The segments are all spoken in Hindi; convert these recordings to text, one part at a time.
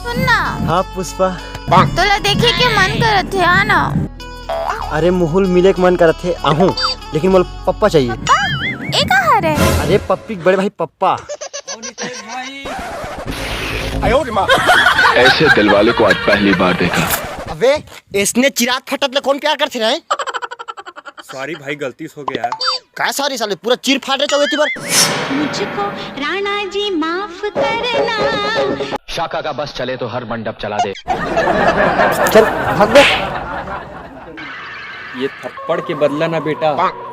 सुनना। हाँ पुष्पा। तोला देखे के मन करत है आना। अरे मुहुल मिले के मन करत थे आहू, लेकिन मोल पप्पा चाहिए। पप्पा ए कहा रे? अरे पप्पी बड़े भाई पप्पा। ऐसे दिलवाले को आज पहली बार देखा। अबे इसने चिराग फटत ले कौन प्यार करते रहे? सॉरी भाई, गलती हो गया यार। क्या सॉरी साले, पूरा चीर फाड़ रहे चौबे बार। मुझको राणा जी माफ करना। शाका का बस चले तो हर मंडप चला दे। चल भाग दे। ये थप्पड़ के बदला ना बेटा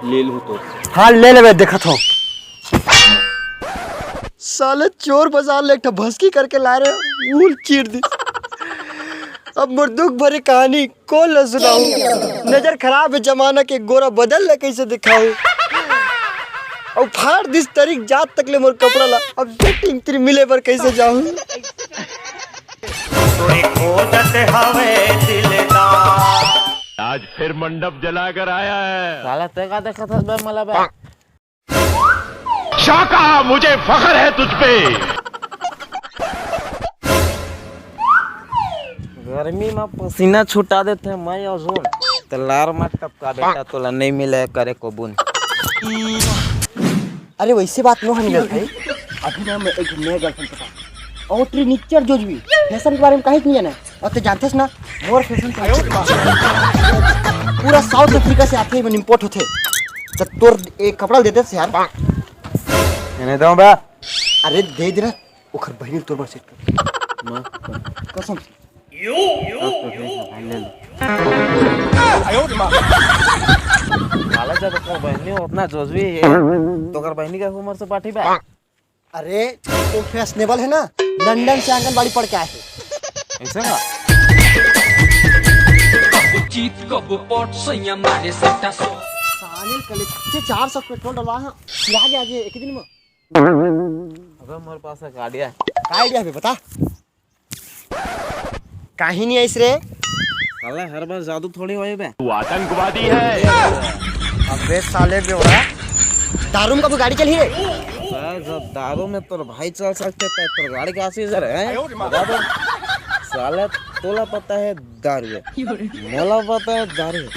ले लूं तो। हाँ ले ले, देखा था साले चोर बाजार ले एक भस्की करके ला रहे, ऊल चीर दी। अब मोर दुख भरी कहानी कौन न सुनाऊं? नजर खराब है जमाना के, गोरा बदल ले कैसे दिखाऊं? अब फाड़ दिस तरीक जात तक ले मोर कपड़ा ला, अब सेटिंग तेरी मिले पर कैसे जाऊं? आज फिर मंडप जला कर आया है। साला तेगा देखा था बे मला बे। शाका मुझे फख्र है तुझ पे। गर्मी में पसीना छुटा देते हैं मैं और जोन तलार मत टपका बेटा, तोला नहीं मिले करे को बुन। अरे वैसे बात नो हम गए भाई। अभी ना मैं एक नया गर्लफ्रेंड के पास और ट्रिनिचर जो भी फैशन के बारे में कहीं नहीं जाना। और तो जानते ना मोर फैशन पूरा साउथ अफ्रीका से आते हैं, इंपोर्ट होते। तो तोर एक कपड़ा देते थे यार। मैंने तो बे। अरे दे दे ना, ओखर बहनी तोर पर सेट कर कसम। साला जब को बहनी उतना जोजवी है तो कर बहनी का उम्र से पाठी बे। अरे वो फैशनेबल है ना, लंदन से आंगनबाड़ी पढ़ के आए थे। ऐसा का साले कल 400 पेट्रोल डलवा है, चिराग आ गए एक दिन में। अबे मोर पास एक आइडिया है। क्या आइडिया है बता? काहे नहीं आइस रे? साला हर बार जादू थोड़ी होए बे। तू आतंकवादी है। अबे साले बेवड़ा, दारू में कभी गाड़ी चली रे? जब दारू में तोर भाई चल सकते थे तो गाड़ी का सीजर है बता दो। साला तोला पता है दारू है, मोला पता है दारू है,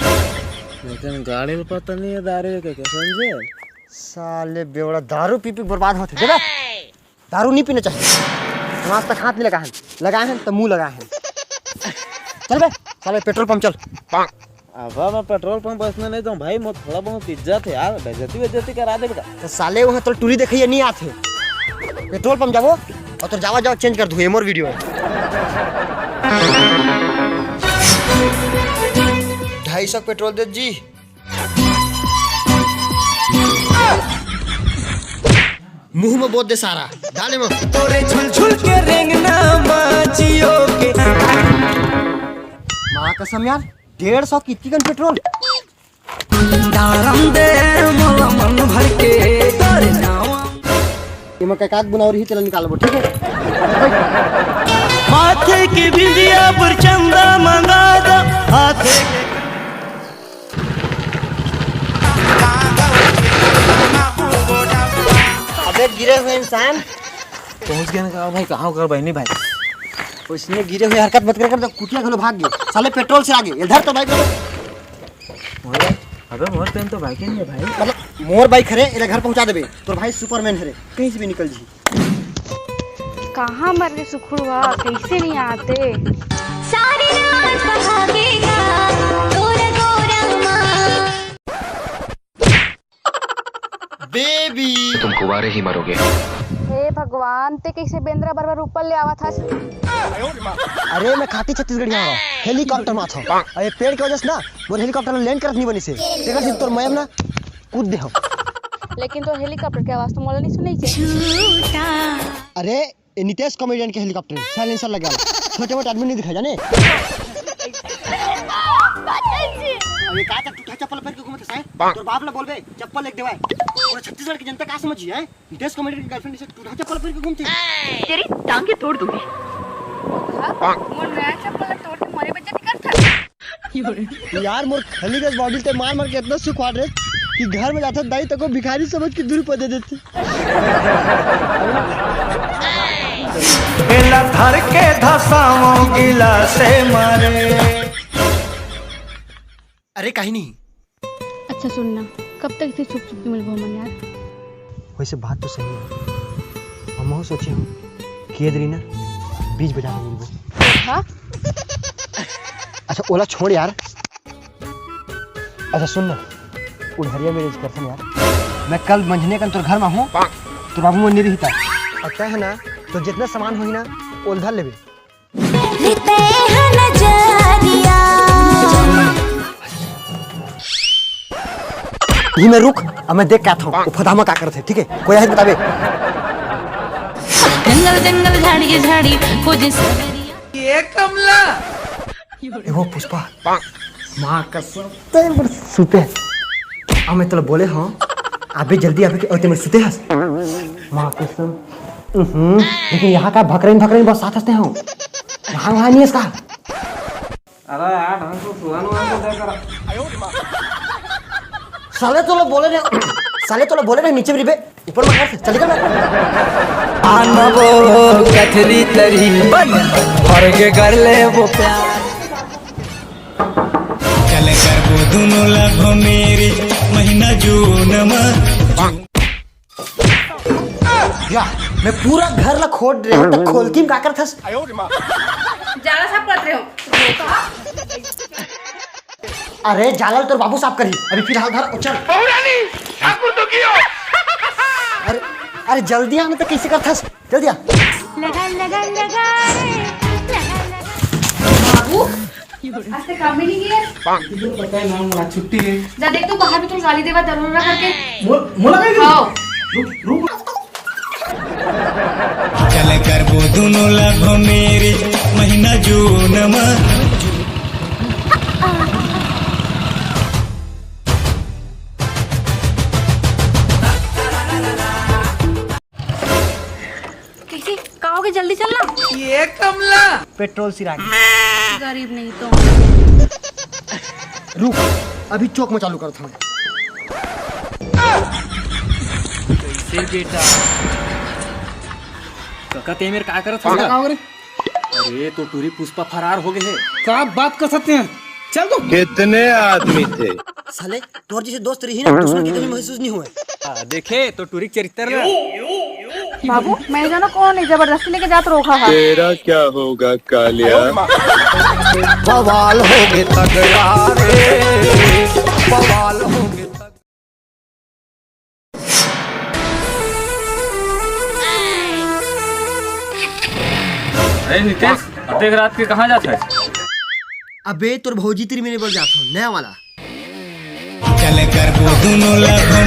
लेकिन गाड़ी में पता नहीं है दारू है क्या, समझे? साले बेवड़ा दारू पी पी बर्बाद होते। देखा दारू नहीं पीना चाहिए। हम आज तक हाथ नहीं लगाए हैं तो मुंह लगाए हैं। चल बे साले पेट्रोल पंप चल। अब मैं पेट्रोल पंप बसने नहीं तो भाई मैं थोड़ा बहुत इज्जत है यार, बेइज्जती करा दे बेटा। तो साले वहाँ तो टूरी देखिए नहीं आते। पेट्रोल पंप जाओ और तो जावा चेंज कर दो मोर वीडियो 250 पेट्रोल दे जी। मुंह में बोल दे सारा डाले में तोरे झुलझुल के रेंगना माचियो के। माँ कसम यार 150 की इतनी गन पेट्रोल। मन भर के मैं काक बुनाओ रही, चलो निकालो ठीक है। माथे की बिंदिया पर चंदा मंगा दो हाथे। अबे गिरे हुए इंसान पहुंच गया ना। कहा भाई कहाँ कर बहनी भाई? उसने गिरे हुए हरकत मत कर कुटिया घलो भाग गए साले पेट्रोल से आगे। इधर तो बाइक अबे मोर पेन तो बाइक नहीं है भाई। मतलब मोर बाइक है इधर घर पहुंचा देबे तो भाई सुपरमैन है, कहीं से भी निकल जी। कहाँ मर गए सुखुड़वा, कैसे नहीं आते? सारी रात भागेगा गोरा गोरा माँ। बेबी तुम कुंवारे ही मरोगे। हे भगवान, ते कैसे बेंद्रा बरबर ऊपर ले आवा था? अरे मैं खाती छत्तीसगढ़ आ रहा हूँ, हेलीकॉप्टर में था। अरे पेड़ की वजह से ना वो हेलीकॉप्टर में लैंड करत नहीं बनी से देखा सिर्फ तोर मैम ना कूद दे हम। लेकिन तो हेलीकॉप्टर की आवाज तो मोला नहीं सुनाई छे। अरे ये नितेश कॉमेडियन के हेलीकॉप्टर साइलेंसर लगा, छोटे मोटे आदमी नहीं दिखा जाने। अरे का तू चप्पल पहन के घूमत है? तोर बाप ला बोलबे चप्पल एक देवाय। पूरा छत्तीसगढ़ की जनता का समझी है नितेश कॉमेडियन की गर्लफ्रेंड से तू चप्पल पहन के घूमती है। तेरी टांगे तोड़ दूंगी। मोर नया चप्पल तोड़ के मारे बेइज्जती करता। यार मोर खली के बॉडी ते मार मार के इतना सुखवाड़ रे कि घर में जाता दाई तको भिखारी समझ के दूर पर दे देती। केला धर के धसाओ गिला से मारे। अरे कहीं नहीं। अच्छा सुनना, कब तक इसे छुप छुप के मिल घूमन यार? वैसे बात तो सही है, हम सोचे हूँ कि ये ना बीच बजा के मिलबो। हाँ? अच्छा ओला छोड़ यार। अच्छा सुन ना, उधरिया मेरे कर यार, मैं कल मंझने का तोर घर में हूँ, तो बाबू मन नहीं रहता और तय है ना, तो जितना सामान होगी ना ओल धर लेबे। ही मैं रुक, अब मैं देख के आता हूँ फदामा क्या करते, ठीक है? कोई है बतावे। जंगल जंगल झाड़ी झाड़ी खोजे ये कमला वो पुष्पा माँ कसम सुते। अब मैं तो बोले हाँ अबे जल्दी आबे और तेरे सुते हंस माँ कसम। लेकिन यहाँ का भकरेन बहुत साथ हंसते हैं। यहाँ वहाँ नहीं है इसका। अरे यार ढंग से सुहानो साले तो बोले ना नीचे रिबे ऊपर मार चलेगा ना। आनबो कथरी तरी बन भर के कर ले वो प्यार। चले कर वो दोनों लगो मेरी महीना जून में। या मैं पूरा घर ला खोद रहे हूँ, तक खोलती क्या करता? जाला साफ कर रहे हो? अरे जालल तो बाबू साफ करी, अभी फिलहाल घर चल। अरे जल्दी आने तो कैसे करता? जल्दी आ। लगा लगा लगा बाबू आज तक काम भी नहीं किया। पता है ना मला छुट्टी है। जा देख तो बाहर भी तुम गाली देवा दरोरा करके। मोला नहीं हाँ। रुक चले कर वो दोनों लगो मेरी महीना जून में। कैसे कहोगे जल्दी चलना? ये कमला पेट्रोल सिरा गरीब नहीं तो। रुक, अभी चौक में चालू करता हूँ। कैसे बेटा काका ते मेरे क्या करत हो? अरे तो टूरी पुष्पा फरार हो गए है। क्या बात कर सकते हैं? चल तो। कितने आदमी थे? साले तोर जैसे दोस्त रही ना, दुश्मन की कभी महसूस नहीं हुए। देखे तो टूरी चरित्र बाबू मैं जाना कौन है जबरदस्ती लेके जात रोका है। तेरा क्या होगा कालिया? बवाल हो गए तगड़ा रे, बवाल हो गए। अरे नितेश देख रात के कहाँ जाता है? अबे तोर भौजी तेरी मेरे बोल जाता हूँ नया वाला। चले कर वो दोनों लगो